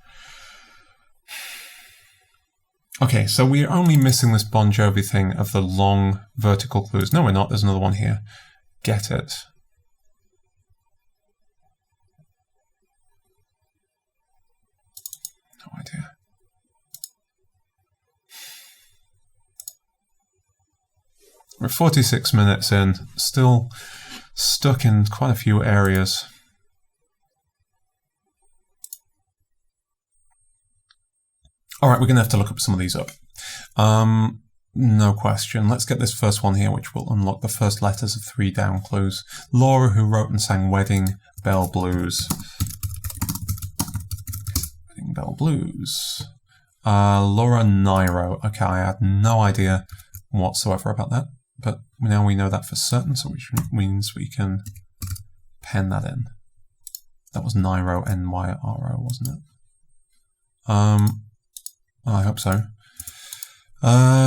Okay, so we're only missing this Bon Jovi thing of the long vertical clues. No, we're not. There's another one here. Get it. No idea. We're 46 minutes in, still stuck in quite a few areas. All right, we're going to have to look up some of these up. No question. Let's get this first one here, which will unlock the first letters of 3 down clues. Laura, who wrote and sang Wedding Bell Blues. Wedding Bell Blues. Laura Nairo. Okay, I had no idea whatsoever about that, but now we know that for certain, so which means we can pen that in. That was Nairo, N-Y-R-O, wasn't it? I hope so.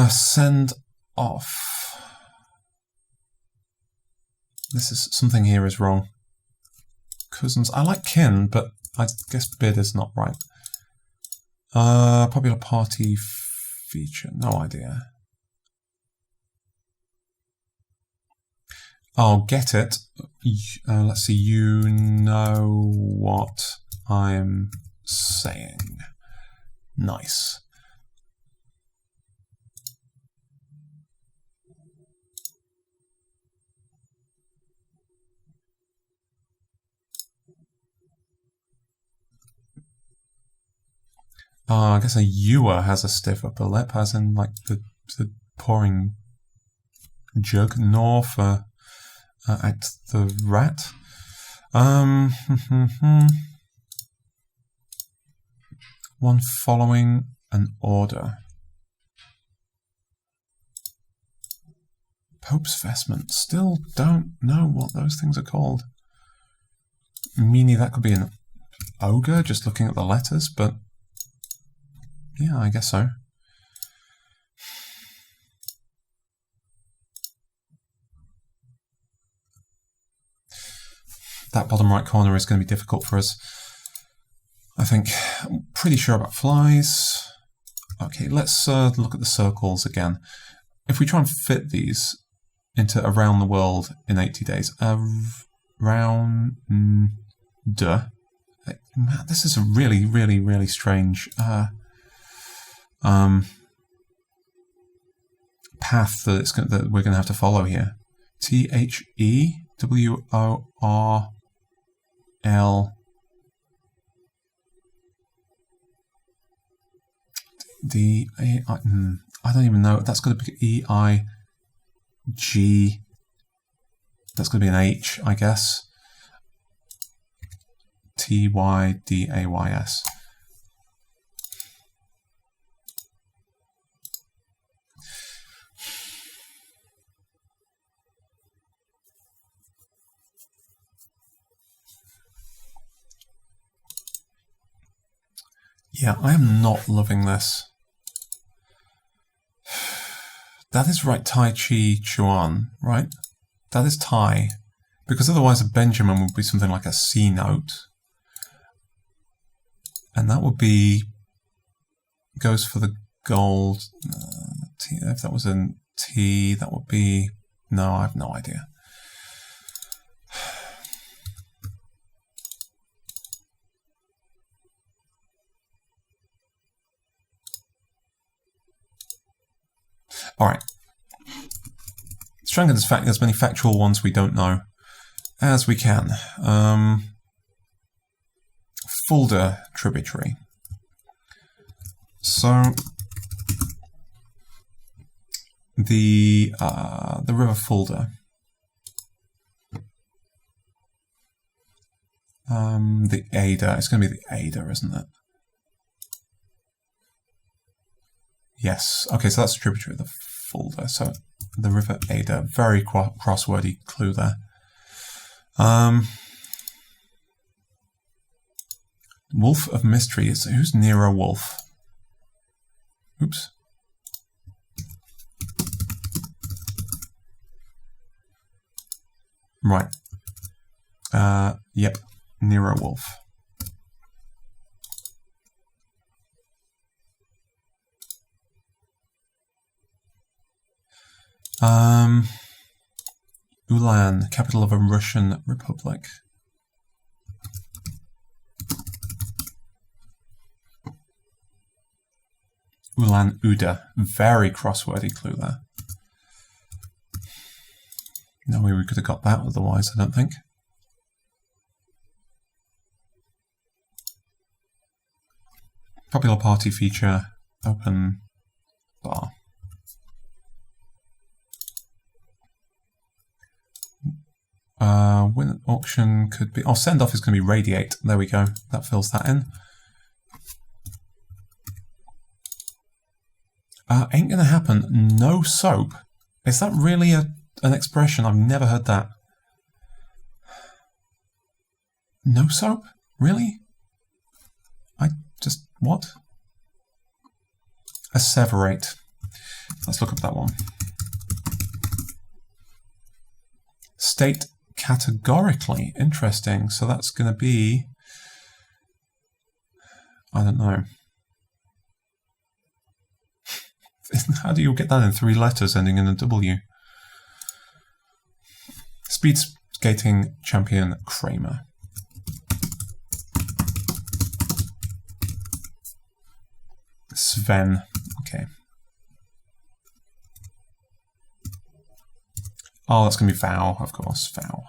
Send off. This is something here is wrong. Cousins. I like kin, but I guess bid is not right. Popular party feature. No idea. I'll get it. Let's see. You know what I'm saying. Nice. I guess a ewer has a stiff upper lip, as in like the pouring jug, nor for act the rat. One following an order. Pope's vestment. Still don't know what those things are called. Meaning that could be an ogre, just looking at the letters, but yeah, I guess so. That bottom right corner is going to be difficult for us. I think. I'm pretty sure about flies. Okay, let's look at the circles again. If we try and fit these into around the world in 80 days. Around... Man, this is a really, really, really strange path that we're going to have to follow here. THEWORL I don't even know. That's going to be EIG. That's going to be an H, I guess. TYDAYS. Yeah, I am not loving this. That is right, Tai Chi Chuan, right? That is Thai. Because otherwise a Benjamin would be something like a C note. And that would be... goes for the gold. If that was a T, that would be... No, I have no idea. All right. Let's try and get as many factual ones we don't know as we can. Fulda tributary. So the river Fulda The Ada. It's going to be the Ada, isn't it? Yes. Okay, so that's a tributary of the Fulda. So the River Ada. Very crosswordy clue there. Wolf of Mystery. Who's Nero Wolf? Oops. Right. Yep. Nero Wolf. Ulan, capital of a Russian republic. Ulan-Ude. Very crosswordy clue there. No way we could have got that otherwise, I don't think. Popular party feature, open bar. Win an auction could be... Oh, send off is going to be radiate. There we go. That fills that in. Ain't gonna happen. No soap. Is that really an expression? I've never heard that. No soap? Really? What? Asseverate. Let's look up that one. State categorically. Interesting. So that's going to be... I don't know. How do you get that in 3 letters ending in a W? Speed skating champion Kramer. Sven. Okay. Oh, that's going to be foul, of course. Foul.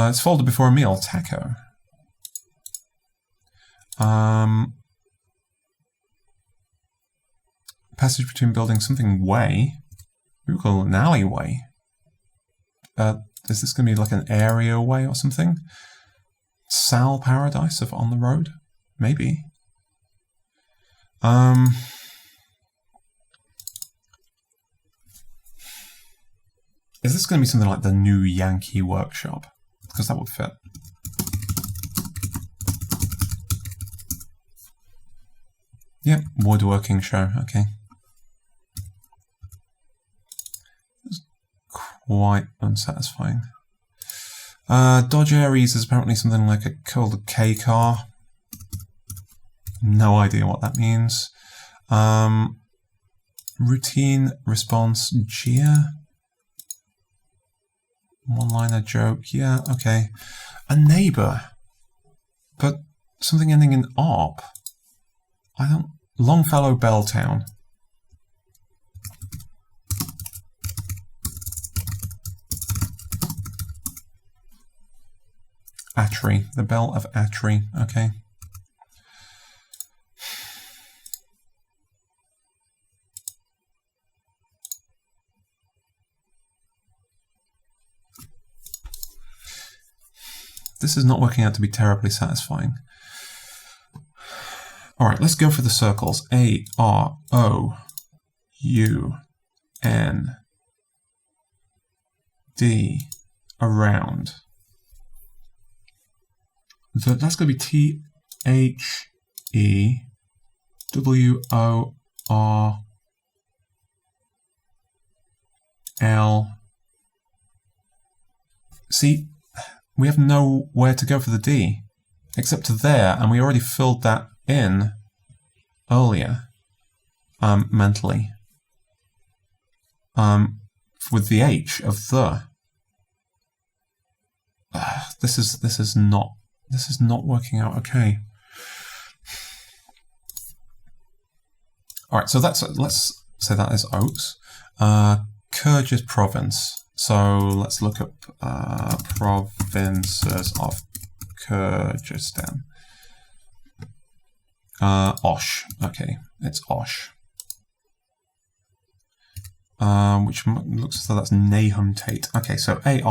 It's folded before a meal. Taco. Passage between buildings. Something way. We call it an alleyway. Is this going to be like an area way or something? Sal Paradise of On the Road? Maybe. Is this going to be something like the New Yankee Workshop? Because that would fit. Yep, woodworking show, okay. It's quite unsatisfying. Dodge Aries is apparently something like called a K car. No idea what that means. Routine response, Gia. One-liner joke, yeah, okay. A neighbour, but something ending in ARP. I don't... Longfellow Belltown. Atri, the Bell of Atri, okay. This is not working out to be terribly satisfying. All right, let's go for the circles. A, R, O, U, N, D, around. So that's going to be T, H, E, W, O, R, L. See, we have nowhere to go for the D, except to there, and we already filled that in earlier, mentally, with the H of the. This is not working out okay. All right, so let's say that is Oaks. Kyrgyz province. So let's look up provinces of Kyrgyzstan. Osh. Okay, it's Osh. Which looks as though that's Nahum Tate. Okay, so A-R-O-U-N-D.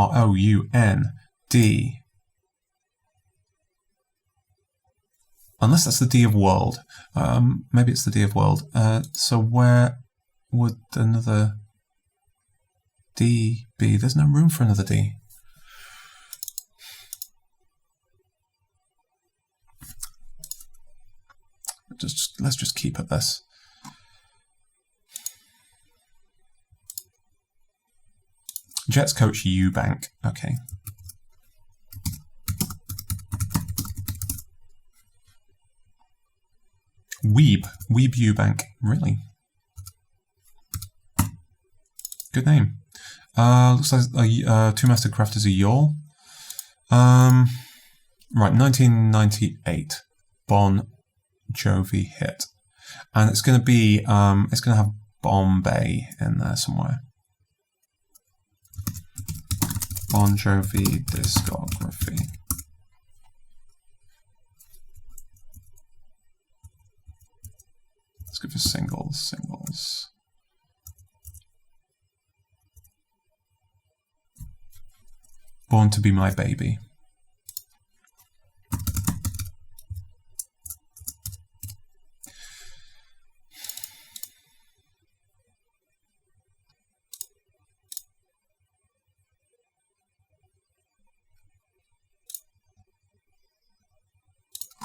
Unless that's the D of world. Maybe it's the D of world. So where would another D be? There's no room for another D. Let's just keep at this. Jets coach Eubank. Okay. Weeb Eubank. Really? Good name. Looks like two-masted craft is a yawl. Right, 1998. Bon Jovi hit. And it's going to be, it's going to have Bombay in there somewhere. Bon Jovi discography. Let's go for singles. Born to be my baby.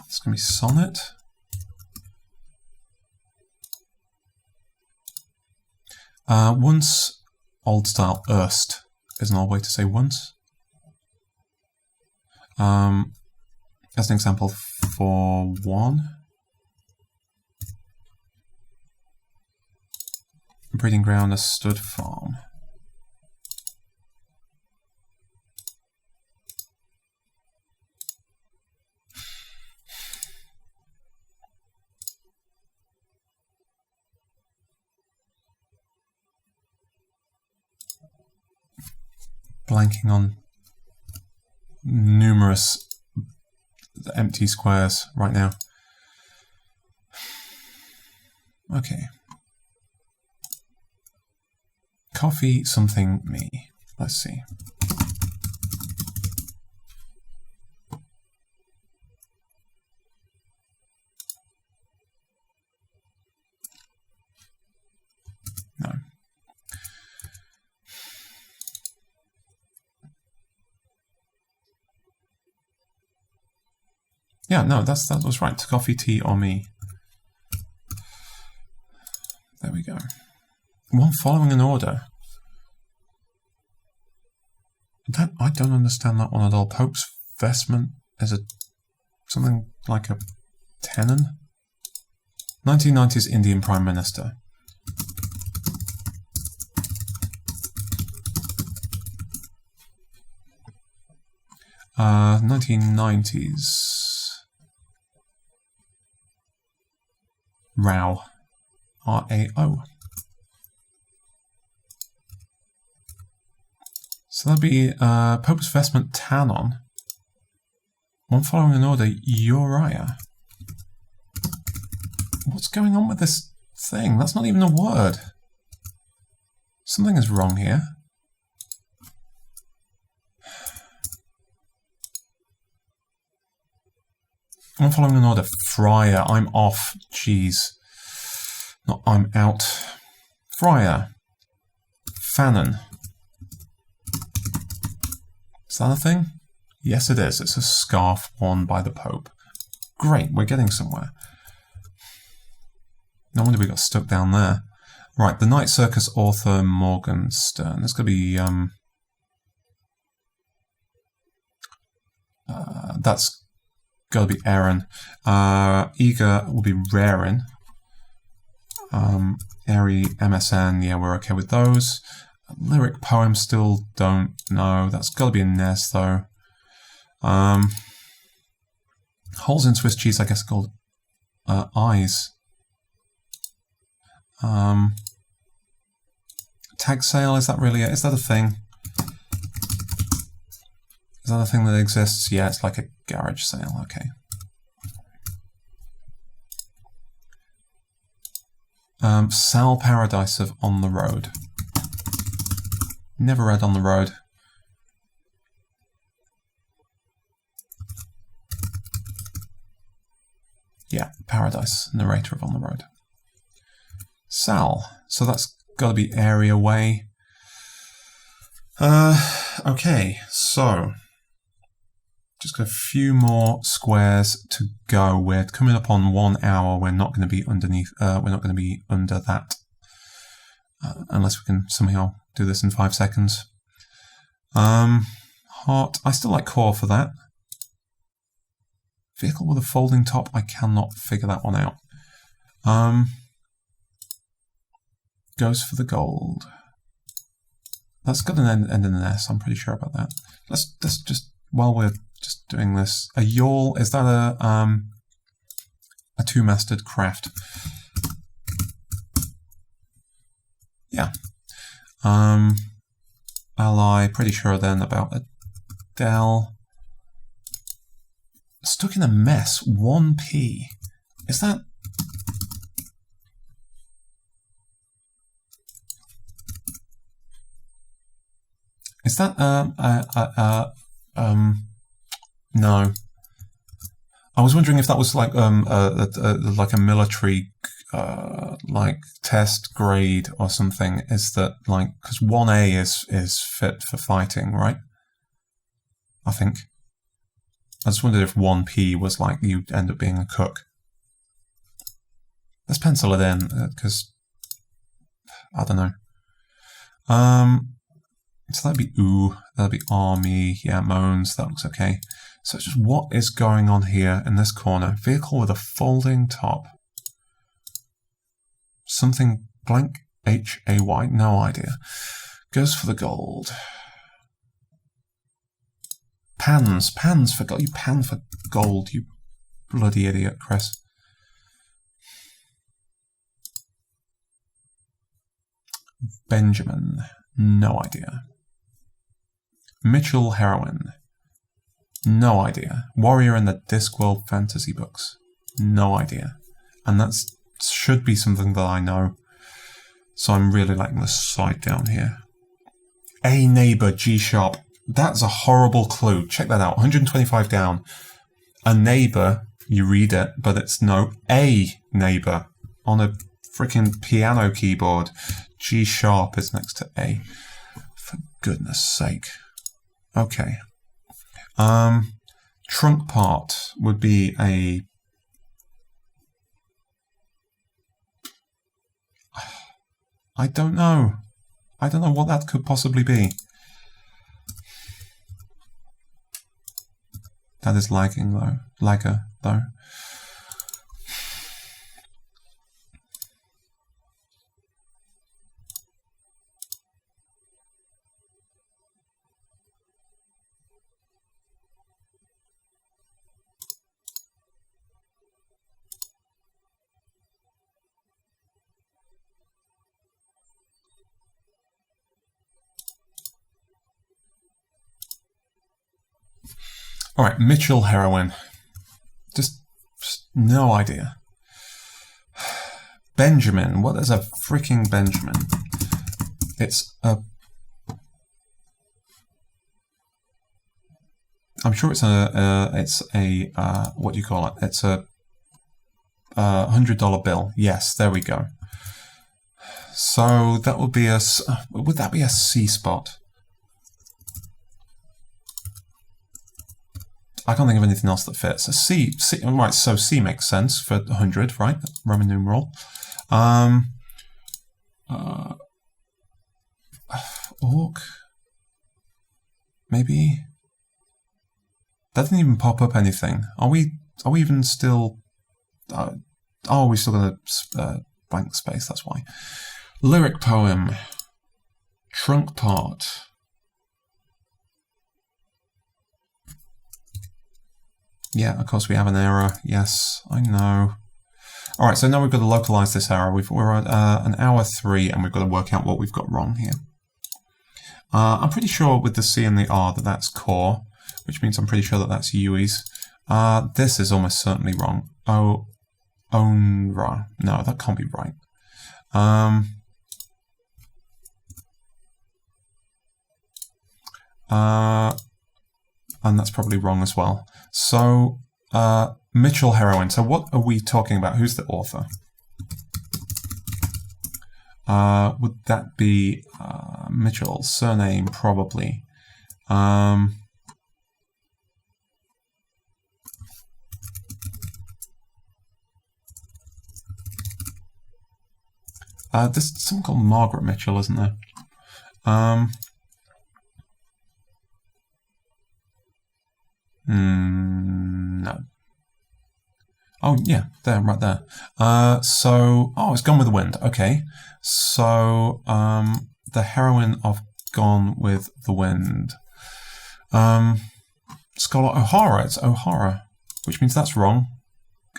It's going to be sonnet. Once, old style, erst is an old way to say once. As an example, for one. Breeding ground, a stud farm. Blanking on numerous empty squares right now. Okay. Coffee something me. Let's see. No. Yeah, no, that was right. Coffee, tea, or me. There we go. One following an order. That I don't understand that one at all. Pope's vestment is something like a tenon. 1990s Indian Prime Minister. Uh, 1990s. Rao. R-A-O. So that'd be Pope's vestment Tanon. One following an order, Uriah. What's going on with this thing? That's not even a word. Something is wrong here. One following an order, Friar. I'm off. Jeez. Not I'm out. Friar. Fanon. Is that a thing? Yes, it is. It's a scarf worn by the Pope. Great, we're getting somewhere. No wonder we got stuck down there. Right, the Night Circus author Morgenstern. There's going to be... that's got to be Aaron. Eager will be Rarin. Airy, MSN, yeah, we're okay with those. Lyric poem, still don't know. That's got to be a Nez, though. Holes in Swiss cheese, I guess, called eyes. Tag sale, is that really it? Is that a thing? Is that a thing that exists? Yeah, it's like a garage sale, okay. Sal Paradise of On the Road. Never read On the Road. Yeah, paradise, narrator of On the Road. Sal, so that's got to be area way. Okay, so just got a few more squares to go. We're coming up on 1 hour. We're not going to be underneath. We're not going to be under that unless we can somehow do this in 5 seconds. Heart. I still like core for that. Vehicle with a folding top. I cannot figure that one out. Goes for the gold. That's got an end in an S. I'm pretty sure about that. Let's just while we're just doing this. A yawl, is that a two-masted craft? Yeah. Ally, pretty sure then about a Dell. Stuck in a mess, 1p. Is that... Is that, no. I was wondering if that was like a military like test grade or something. Is that like, because 1A is fit for fighting, right? I think. I just wondered if 1P was like you end up being a cook. Let's pencil it in because I don't know. So that'd be ooh, that'd be army, yeah, moans, that looks okay. So it's just what is going on here in this corner? Vehicle with a folding top. Something blank H-A-Y, no idea. Goes for the gold. Pans for gold, you pan for gold, you bloody idiot, Chris. Benjamin, no idea. Mitchell Heroine. No idea. Warrior in the Discworld fantasy books. No idea. And that should be something that I know. So I'm really liking the side down here. A neighbor, G sharp. That's a horrible clue. Check that out. 125 down. A neighbor, you read it, but it's no a neighbor on a freaking piano keyboard. G sharp is next to A. For goodness sake. Okay. Trunk part would be a... I don't know. I don't know what that could possibly be. That is lagging though. Lagger though. All right, Mitchell Heroine. Just no idea. Benjamin. What is a freaking Benjamin? It's a... I'm sure it's a what do you call it? It's a $100 bill. Yes, there we go. So that would be a... Would that be a C spot? I can't think of anything else that fits. A C, right, so C makes sense for 100, right? Roman numeral. Orc? Maybe? That didn't even pop up anything. Are we even still... oh, we still got a blank space, that's why. Lyric poem. Trunk part. Yeah, of course we have an error. Yes, I know. All right, so now we've got to localize this error. We're at an hour 3, and we've got to work out what we've got wrong here. I'm pretty sure with the C and the R that that's core, which means I'm pretty sure that that's UE's. This is almost certainly wrong. Onra. No, that can't be right. And that's probably wrong as well. So, Mitchell heroine. So what are we talking about? Who's the author? Would that be Mitchell? Surname, probably. There's someone called Margaret Mitchell, isn't there? No. Oh, yeah, there, right there. It's Gone with the Wind. Okay. So, the heroine of Gone with the Wind. Scholar O'Hara. It's O'Hara, which means that's wrong.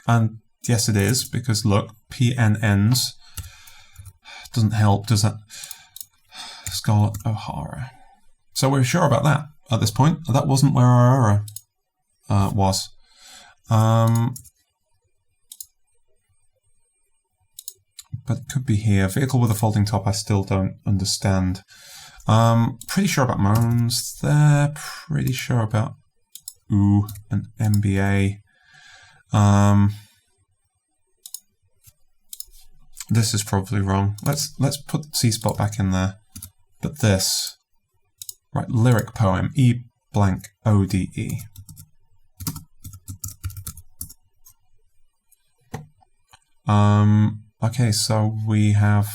And yes, it is, because look, PNNs. Doesn't help, does it? Scholar O'Hara. So we're sure about that at this point. That wasn't where our error was. But it could be here. Vehicle with a folding top, I still don't understand. Pretty sure about moans there. Pretty sure about ooh, an MBA. This is probably wrong. Let's put C-spot back in there. But this, right, lyric poem, E blank O-D-E. Okay, so we have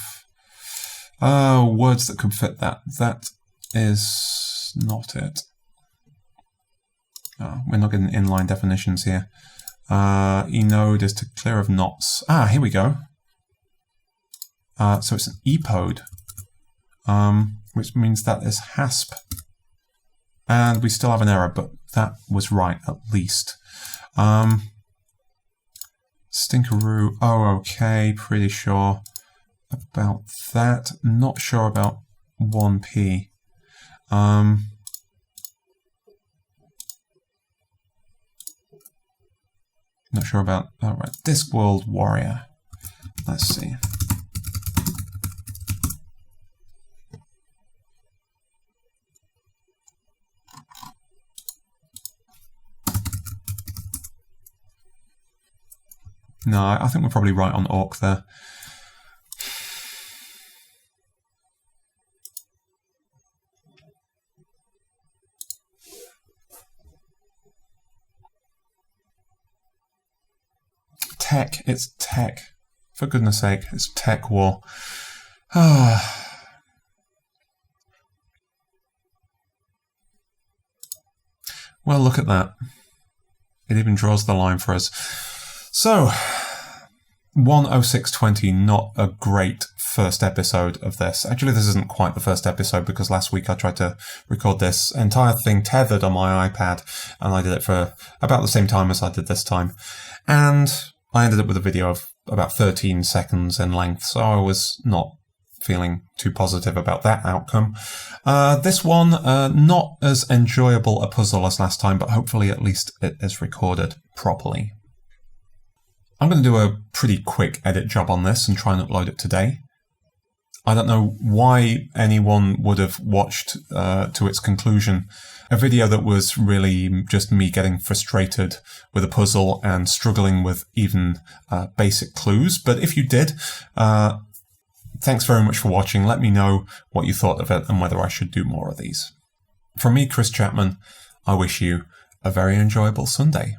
words that could fit that. That is not it. We're not getting inline definitions here. Enode is to clear of knots. Here we go. So it's an epode, which means that is hasp. And we still have an error, but that was right, at least. Stinkeroo, oh, okay, pretty sure about that. Not sure about 1P. Not sure about, all right, Discworld Warrior. Let's see. No, I think we're probably right on Orc there. Tech, it's tech. For goodness sake, it's tech war. Well, look at that. It even draws the line for us. So, 10620, not a great first episode of this. Actually, this isn't quite the first episode because last week I tried to record this entire thing tethered on my iPad and I did it for about the same time as I did this time. And I ended up with a video of about 13 seconds in length, so I was not feeling too positive about that outcome. This one, not as enjoyable a puzzle as last time, but hopefully at least it is recorded properly. I'm going to do a pretty quick edit job on this and try and upload it today. I don't know why anyone would have watched to its conclusion a video that was really just me getting frustrated with a puzzle and struggling with even basic clues. But if you did, thanks very much for watching. Let me know what you thought of it and whether I should do more of these. From me, Chris Chapman, I wish you a very enjoyable Sunday.